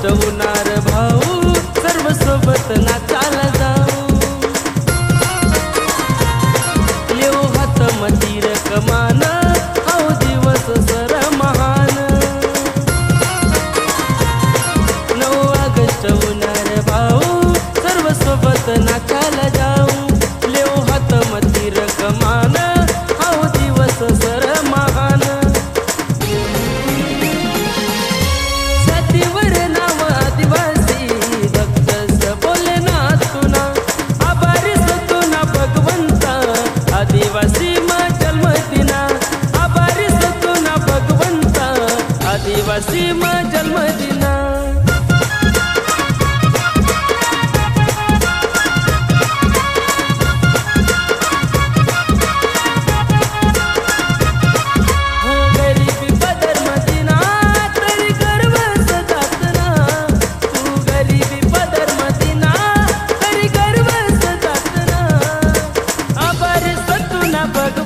August होणार भाऊ, सर्व सोबत नाचायला जाऊ. येऊ हातमती रकमान, हा दिवस सर महान. 9 ऑगस्ट होणार भाऊ, सर्व सोबत नाचायला जाऊ. येऊ हातमती रकमान, हा दिवस सर महान. छातीवर नाव आदिवासी, भक्तस बोले ना तुना. आभारीस तुना भगवंता, आदिवासी मा जन्म दिना. आभारीस तुना भगवंता, आदिवासी मा जन्म दिना. भगवान